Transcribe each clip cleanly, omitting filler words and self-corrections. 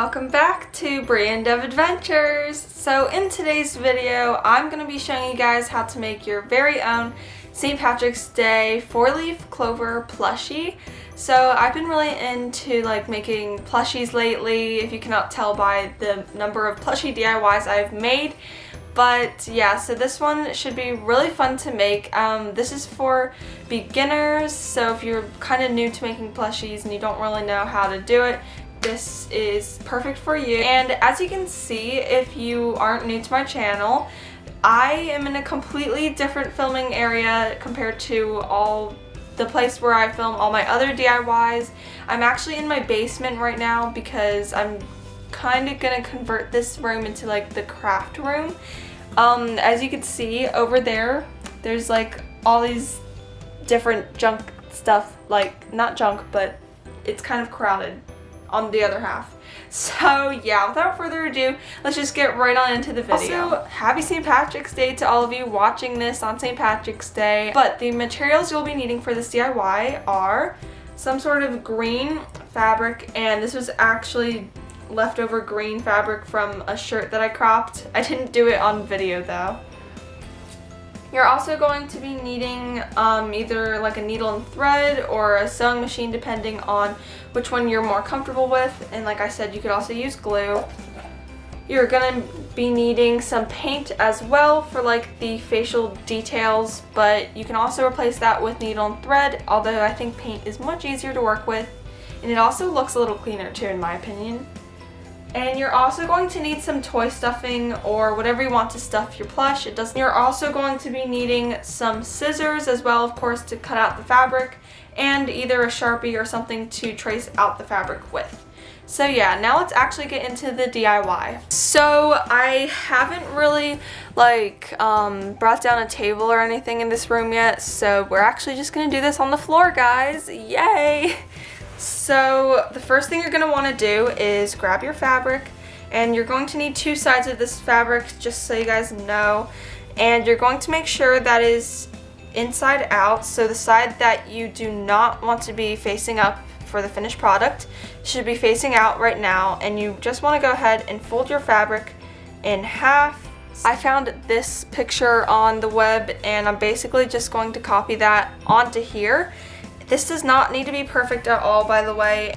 welcome back to Brand of Adventures. So in today's video, I'm going to be showing you guys how to make your very own St. Patrick's Day 4-leaf clover plushie. So I've been really into making plushies lately, if you cannot tell by the number of plushie DIYs I've made. But yeah, so this one should be really fun to make. This is for beginners, so if you're kind of new to making plushies and you don't really know how to do it, this is perfect for you. And as you can see, if you aren't new to my channel, I am in a completely different filming area compared to all the place where I film all my other DIYs. I'm actually in my basement right now because I'm kind of gonna convert this room into the craft room. As you can see over there, there's all these different junk stuff, not junk, but it's kind of crowded on the other half. So yeah, without further ado, let's just get right on into the video. Also, happy St. Patrick's Day to all of you watching this on St. Patrick's Day. But the materials you'll be needing for this DIY are some sort of green fabric, and this was actually leftover green fabric from a shirt that I cropped. I didn't do it on video though. You're also going to be needing either a needle and thread or a sewing machine, depending on which one you're more comfortable with. And like I said, you could also use glue. You're gonna be needing some paint as well for the facial details, but you can also replace that with needle and thread, although I think paint is much easier to work with, and it also looks a little cleaner too, in my opinion. And you're also going to need some toy stuffing or whatever you want to stuff your plush. You're also going to be needing some scissors as well, of course, to cut out the fabric, and either a Sharpie or something to trace out the fabric with. So yeah, now let's actually get into the DIY. So I haven't really brought down a table or anything in this room yet, so we're actually just gonna do this on the floor, guys. Yay! So the first thing you're going to want to do is grab your fabric, and you're going to need two sides of this fabric, just so you guys know, and you're going to make sure that is inside out. So the side that you do not want to be facing up for the finished product should be facing out right now, and you just want to go ahead and fold your fabric in half. I found this picture on the web, and I'm basically just going to copy that onto here. This does not need to be perfect at all, by the way.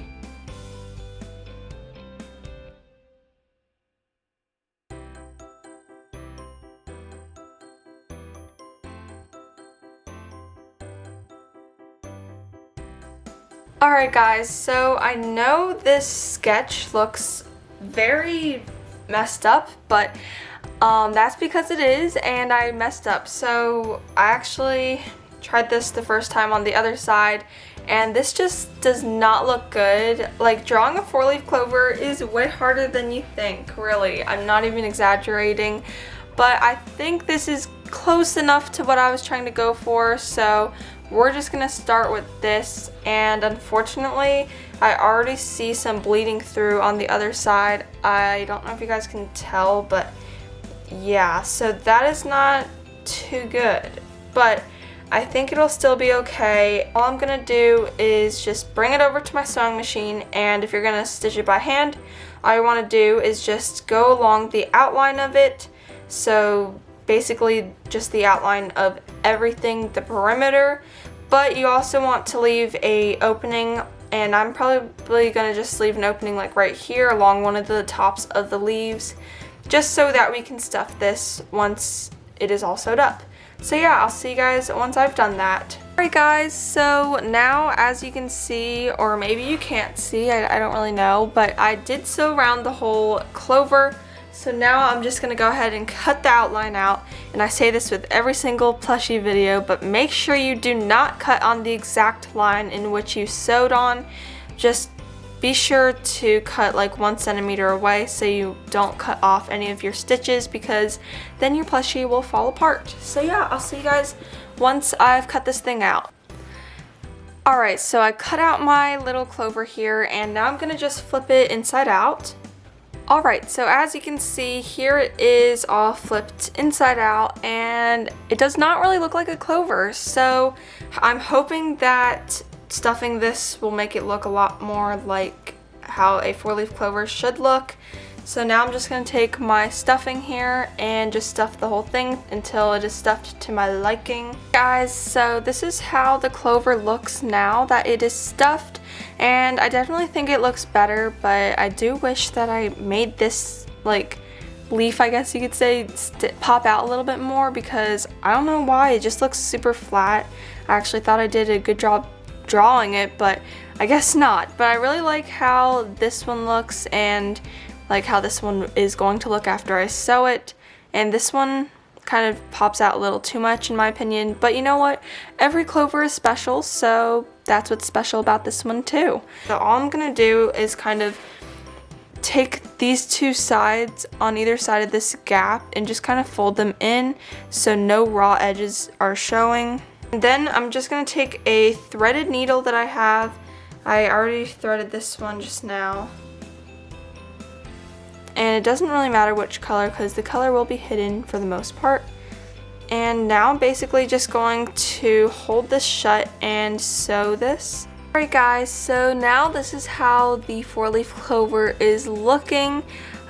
Alright guys, so I know this sketch looks very messed up, but that's because it is, and I messed up. So I actually tried this the first time on the other side, and this just does not look good. Drawing a 4-leaf clover is way harder than you think, really. I'm not even exaggerating, but I think this is close enough to what I was trying to go for, so we're just gonna start with this. And unfortunately, I already see some bleeding through on the other side. I don't know if you guys can tell, but yeah, so that is not too good, but I think it'll still be okay. All I'm gonna do is just bring it over to my sewing machine, and if you're gonna stitch it by hand, all you wanna do is just go along the outline of it. So basically just the outline of everything, the perimeter, but you also want to leave a opening, and I'm probably gonna just leave an opening right here along one of the tops of the leaves, just so that we can stuff this once it is all sewed up. So yeah, I'll see you guys once I've done that. Alright guys, so now as you can see, or maybe you can't see, I don't really know, but I did sew around the whole clover. So now I'm just going to go ahead and cut the outline out, and I say this with every single plushie video, but make sure you do not cut on the exact line in which you sewed on. Just be sure to cut 1 centimeter away so you don't cut off any of your stitches, because then your plushie will fall apart. So yeah, I'll see you guys once I've cut this thing out. Alright, so I cut out my little clover here, and now I'm going to just flip it inside out. Alright, so as you can see, here it is all flipped inside out, and it does not really look like a clover, so I'm hoping that stuffing this will make it look a lot more like how a 4-leaf clover should look. So now I'm just going to take my stuffing here and just stuff the whole thing until it is stuffed to my liking. Guys, so this is how the clover looks now that it is stuffed, and I definitely think it looks better, but I do wish that I made this like leaf, I guess you could say, pop out a little bit more, because I don't know why it just looks super flat. I actually thought I did a good job drawing it, but I guess not. But I really like how this one looks and like how this one is going to look after I sew it, and this one kind of pops out a little too much in my opinion, but you know what, every clover is special, so that's what's special about this one too. So all I'm gonna do is kind of take these two sides on either side of this gap and just kind of fold them in so no raw edges are showing. And then I'm just gonna take a threaded needle that I have. I already threaded this one just now. And it doesn't really matter which color because the color will be hidden for the most part. And now I'm basically just going to hold this shut and sew this. Alright guys, so now this is how the 4-leaf clover is looking.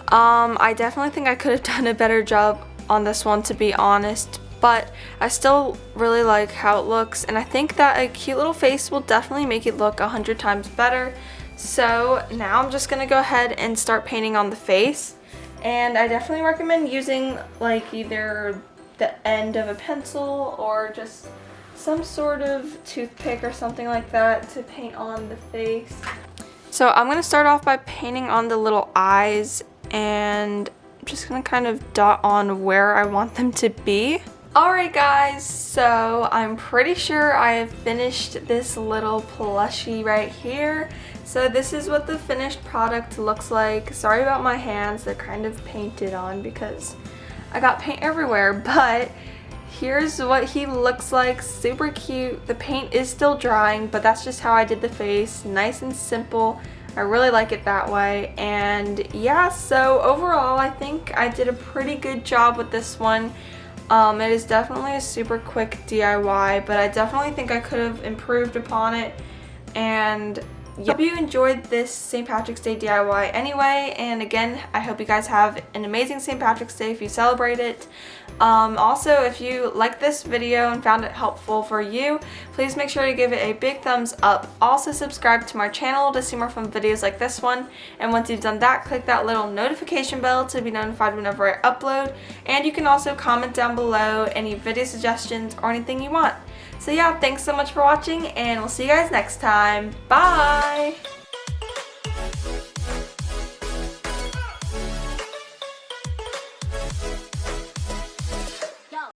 I definitely think I could have done a better job on this one, to be honest, but I still really like how it looks, and I think that a cute little face will definitely make it look 100 times better. So now I'm just gonna go ahead and start painting on the face, and I definitely recommend using like either the end of a pencil or just some sort of toothpick or something like that to paint on the face. So I'm gonna start off by painting on the little eyes, and I'm just gonna kind of dot on where I want them to be. Alright guys, so I'm pretty sure I have finished this little plushie right here. So this is what the finished product looks like. Sorry about my hands, they're kind of painted on because I got paint everywhere, but here's what he looks like. Super cute. The paint is still drying, but that's just how I did the face. Nice and simple. I really like it that way. And yeah, so overall I think I did a pretty good job with this one. It is definitely a super quick DIY, but I definitely think I could have improved upon it. And yeah, hope you enjoyed this St. Patrick's Day DIY anyway, and again, I hope you guys have an amazing St. Patrick's Day if you celebrate it. Also, if you liked this video and found it helpful for you, please make sure to give it a big thumbs up. Also, subscribe to my channel to see more fun videos like this one, and once you've done that, click that little notification bell to be notified whenever I upload, and you can also comment down below any video suggestions or anything you want. So yeah, thanks so much for watching, and we'll see you guys next time. Bye!